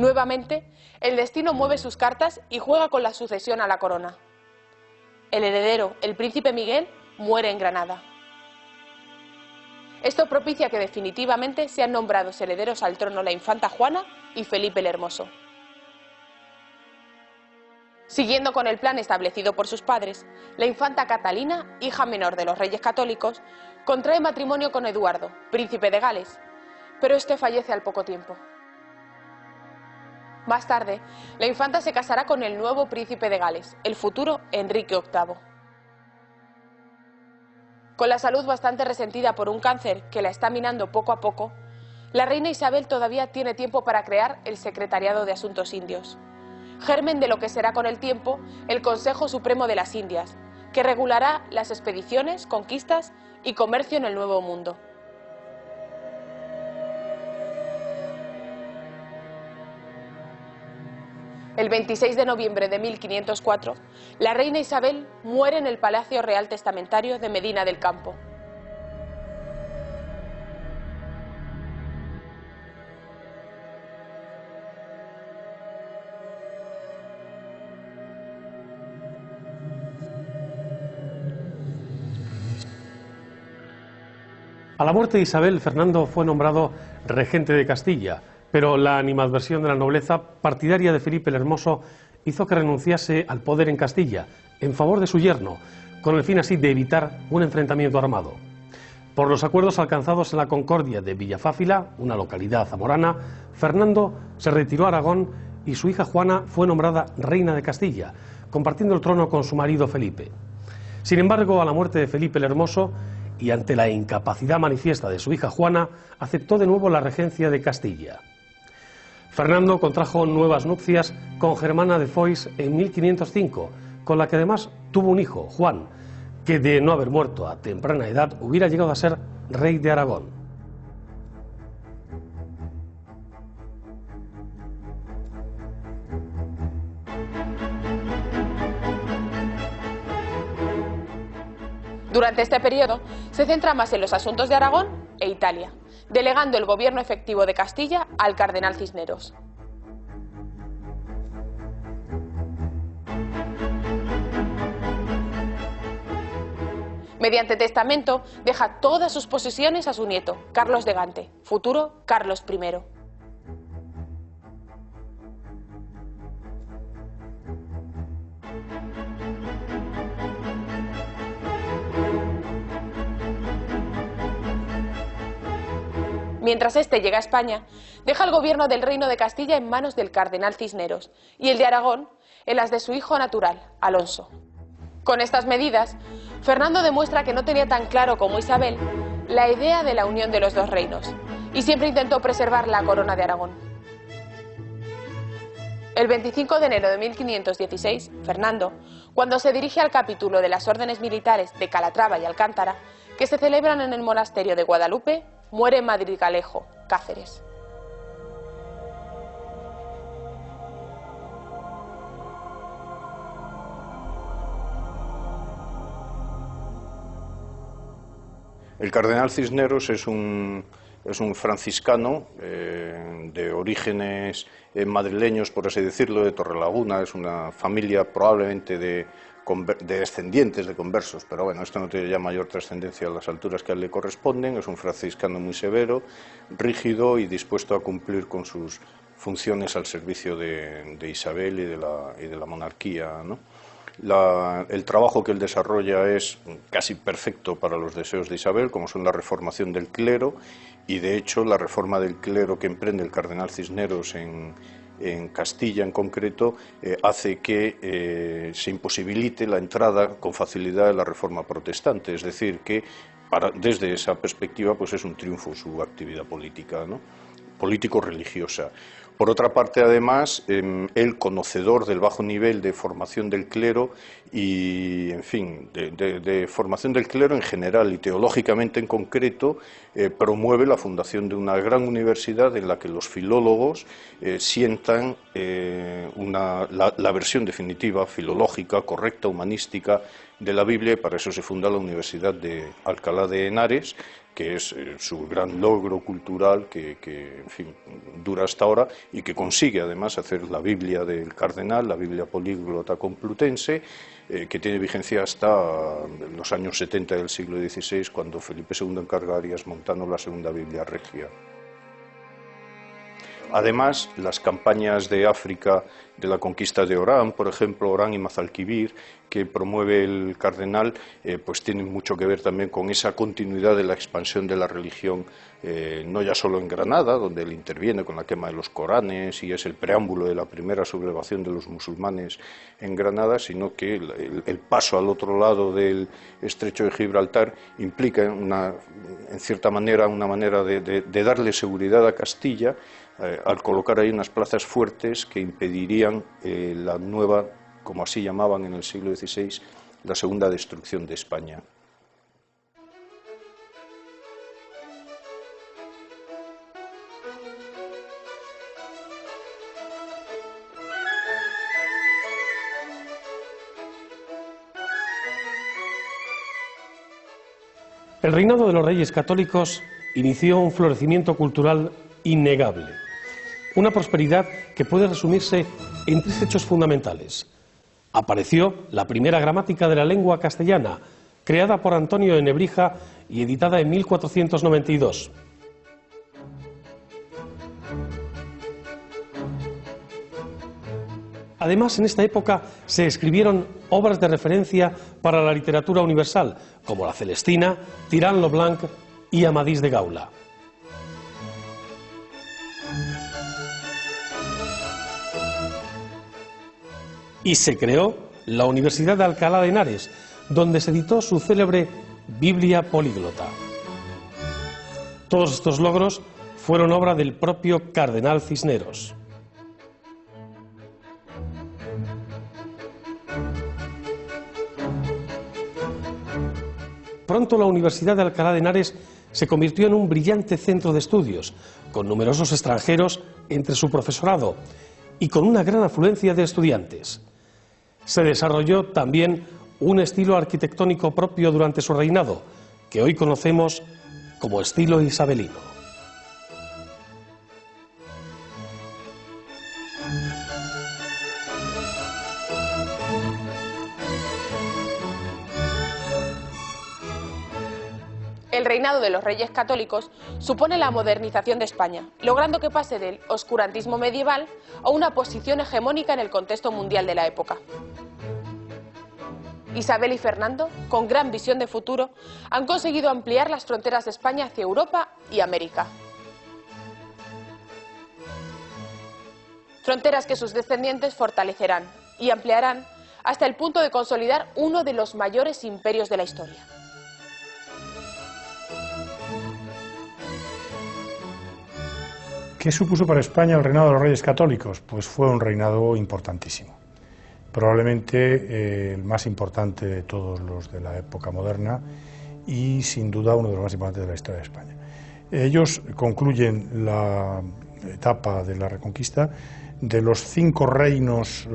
Nuevamente, el destino mueve sus cartas y juega con la sucesión a la corona. El heredero, el príncipe Miguel, muere en Granada. Esto propicia que definitivamente sean nombrados herederos al trono la infanta Juana y Felipe el Hermoso. Siguiendo con el plan establecido por sus padres, la infanta Catalina, hija menor de los reyes católicos, contrae matrimonio con Eduardo, príncipe de Gales, pero este fallece al poco tiempo. Más tarde, la infanta se casará con el nuevo príncipe de Gales, el futuro Enrique VIII. Con la salud bastante resentida por un cáncer que la está minando poco a poco, la reina Isabel todavía tiene tiempo para crear el Secretariado de Asuntos Indios, germen de lo que será con el tiempo el Consejo Supremo de las Indias, que regulará las expediciones, conquistas y comercio en el Nuevo Mundo. El 26 de noviembre de 1504, la reina Isabel muere en el Palacio Real Testamentario de Medina del Campo. A la muerte de Isabel, Fernando fue nombrado regente de Castilla, Pero la animadversión de la nobleza, partidaria de Felipe el Hermoso, hizo que renunciase al poder en Castilla en favor de su yerno, con el fin así de evitar un enfrentamiento armado. Por los acuerdos alcanzados en la Concordia de Villafáfila, una localidad zamorana, Fernando se retiró a Aragón y su hija Juana fue nombrada reina de Castilla, compartiendo el trono con su marido Felipe. Sin embargo, a la muerte de Felipe el Hermoso y ante la incapacidad manifiesta de su hija Juana, aceptó de nuevo la regencia de Castilla. Fernando contrajo nuevas nupcias con Germana de Foix en 1505, con la que además tuvo un hijo, Juan, que de no haber muerto a temprana edad hubiera llegado a ser rey de Aragón. Durante este periodo se centra más en los asuntos de Aragón e Italia, delegando el gobierno efectivo de Castilla al cardenal Cisneros. Mediante testamento deja todas sus posesiones a su nieto, Carlos de Gante, futuro Carlos I. Mientras este llega a España, deja el gobierno del reino de Castilla en manos del cardenal Cisneros y el de Aragón en las de su hijo natural, Alonso. Con estas medidas, Fernando demuestra que no tenía tan claro como Isabel la idea de la unión de los dos reinos y siempre intentó preservar la corona de Aragón. El 25 de enero de 1516, Fernando, cuando se dirige al capítulo de las órdenes militares de Calatrava y Alcántara, que se celebran en el monasterio de Guadalupe, muere en Madrid-Galejo, Cáceres. El cardenal Cisneros es un franciscano de orígenes madrileños, por así decirlo, de Torrelaguna. Es una familia probablemente de descendientes de conversos, pero bueno, esto no tiene ya mayor trascendencia a las alturas que a él le corresponden. Es un franciscano muy severo, rígido y dispuesto a cumplir con sus funciones al servicio de Isabel y de la monarquía, ¿no? El trabajo que él desarrolla es casi perfecto para los deseos de Isabel, como son la reformación del clero, y de hecho la reforma del clero que emprende el cardenal Cisneros en Castilla en concreto, hace que se imposibilite la entrada con facilidad de la reforma protestante, es decir, que desde esa perspectiva pues es un triunfo su actividad política, ¿no? Político-religiosa. Por otra parte, además, el conocedor del bajo nivel de formación del clero y, en fin, de formación del clero en general y teológicamente en concreto, promueve la fundación de una gran universidad en la que los filólogos sientan la versión definitiva, filológica, correcta, humanística de la Biblia, y para eso se funda la Universidad de Alcalá de Henares, que es su gran logro cultural que en fin, dura hasta ahora y que consigue además hacer la Biblia del Cardenal, la Biblia políglota complutense, que tiene vigencia hasta los años 70 del siglo XVI, cuando Felipe II encarga a Arias Montano la segunda Biblia regia. Además, las campañas de África de la conquista de Orán, por ejemplo, Orán y Mazalquivir, que promueve el cardenal, pues tienen mucho que ver también con esa continuidad de la expansión de la religión, no ya solo en Granada, donde él interviene con la quema de los Coranes y es el preámbulo de la primera sublevación de los musulmanes en Granada, sino que el paso al otro lado del estrecho de Gibraltar implica, en cierta manera, una manera de darle seguridad a Castilla, al colocar ahí unas plazas fuertes que impedirían la nueva, como así llamaban en el siglo XVI, la segunda destrucción de España. El reinado de los Reyes Católicos inició un florecimiento cultural innegable. Una prosperidad que puede resumirse en tres hechos fundamentales. Apareció la primera gramática de la lengua castellana, creada por Antonio de Nebrija y editada en 1492. Además, en esta época se escribieron obras de referencia para la literatura universal, como La Celestina, Tirant lo Blanc y Amadís de Gaula. Y se creó la Universidad de Alcalá de Henares, donde se editó su célebre Biblia Políglota. Todos estos logros fueron obra del propio cardenal Cisneros. Pronto la Universidad de Alcalá de Henares se convirtió en un brillante centro de estudios, con numerosos extranjeros entre su profesorado y con una gran afluencia de estudiantes. Se desarrolló también un estilo arquitectónico propio durante su reinado, que hoy conocemos como estilo isabelino. El reinado de los reyes católicos supone la modernización de España, logrando que pase del oscurantismo medieval a una posición hegemónica en el contexto mundial de la época. Isabel y Fernando, con gran visión de futuro, han conseguido ampliar las fronteras de España hacia Europa y América. Fronteras que sus descendientes fortalecerán y ampliarán hasta el punto de consolidar uno de los mayores imperios de la historia. ¿Qué supuso para España el reinado de los Reyes Católicos? Pues fue un reinado importantísimo, probablemente el más importante de todos los de la época moderna y sin duda uno de los más importantes de la historia de España. Ellos concluyen la etapa de la Reconquista. De los 5 reinos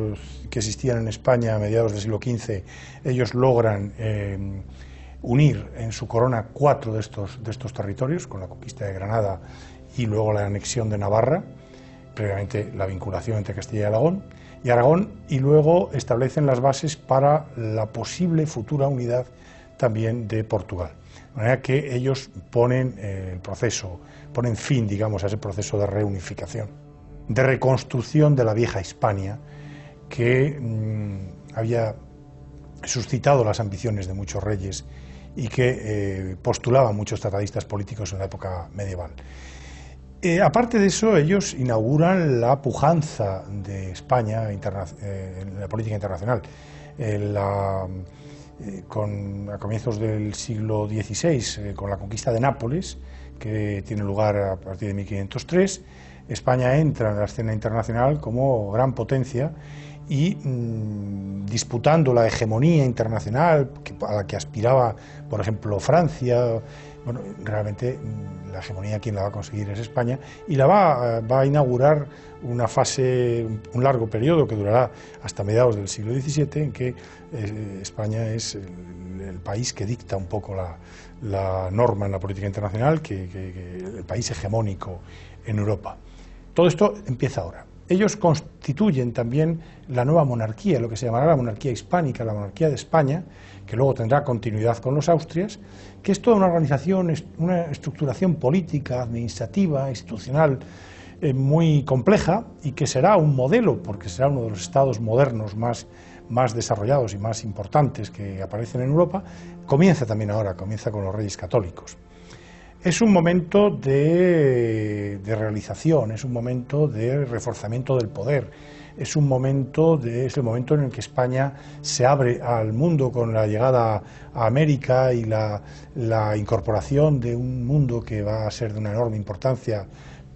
que existían en España a mediados del siglo XV, ellos logran unir en su corona 4 de estos territorios, con la conquista de Granada y luego la anexión de Navarra, previamente la vinculación entre Castilla y Aragón, y luego establecen las bases para la posible futura unidad también de Portugal. De manera que ellos ponen ponen fin, digamos, a ese proceso de reunificación, de reconstrucción de la vieja Hispania, que había suscitado las ambiciones de muchos reyes y que postulaban muchos tratadistas políticos en la época medieval. Aparte de eso, ellos inauguran la pujanza de España en la política internacional. A comienzos del siglo XVI, con la conquista de Nápoles, que tiene lugar a partir de 1503, España entra en la escena internacional como gran potencia y disputando la hegemonía internacional a la que aspiraba, por ejemplo, Francia. Bueno, realmente la hegemonía quien la va a conseguir es España, y la va a inaugurar una fase, un largo periodo que durará hasta mediados del siglo XVII, en que España es el país que dicta un poco la norma en la política internacional, el país hegemónico en Europa. Todo esto empieza ahora. Ellos constituyen también la nueva monarquía, lo que se llamará la monarquía hispánica, la monarquía de España, que luego tendrá continuidad con los Austrias, que es toda una organización, una estructuración política, administrativa, institucional muy compleja, y que será un modelo, porque será uno de los estados modernos más desarrollados y más importantes que aparecen en Europa. Comienza también ahora, comienza con los Reyes Católicos. Es un momento de realización, es un momento de reforzamiento del poder, es el momento en el que España se abre al mundo con la llegada a América y la incorporación de un mundo que va a ser de una enorme importancia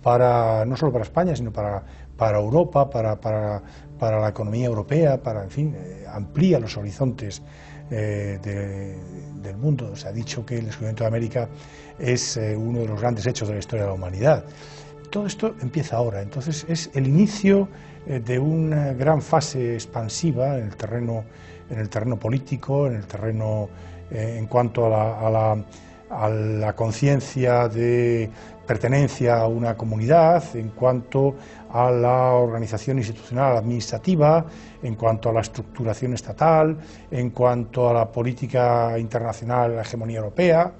no solo para España, sino para Europa, para la economía europea, en fin, amplía los horizontes del mundo. Se ha dicho que el descubrimiento de América es uno de los grandes hechos de la historia de la humanidad. Todo esto empieza ahora, entonces es el inicio de una gran fase expansiva en el terreno político, en cuanto a la conciencia de pertenencia a una comunidad, en cuanto a la organización institucional administrativa, en cuanto a la estructuración estatal, en cuanto a la política internacional, la hegemonía europea,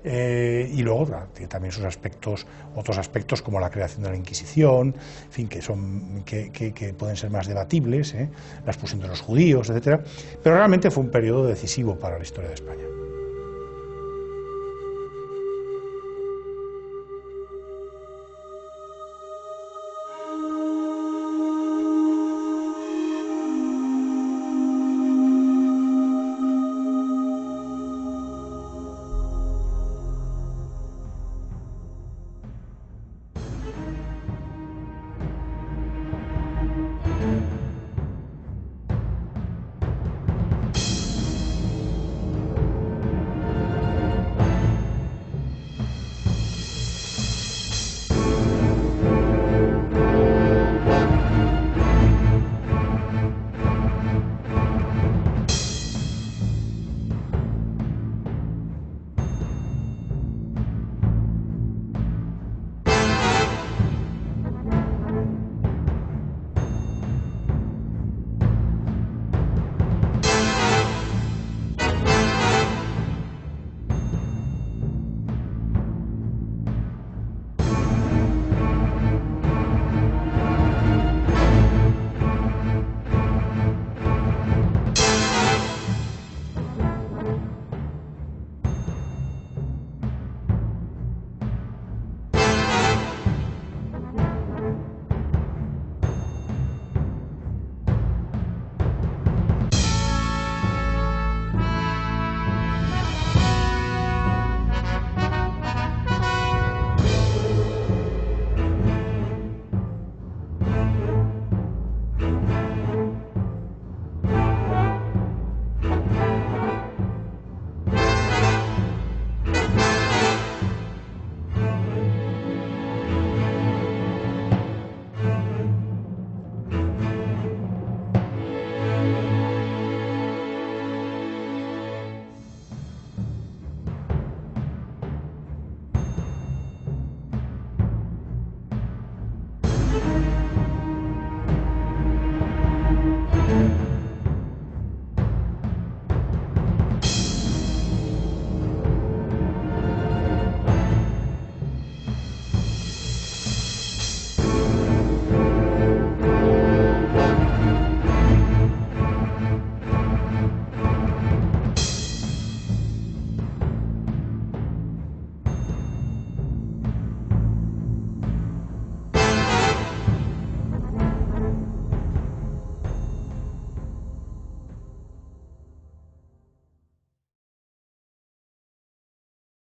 y luego tiene también sus aspectos, otros aspectos como la creación de la Inquisición, en fin, que pueden ser más debatibles, la expulsión de los judíos, etcétera, pero realmente fue un periodo decisivo para la historia de España.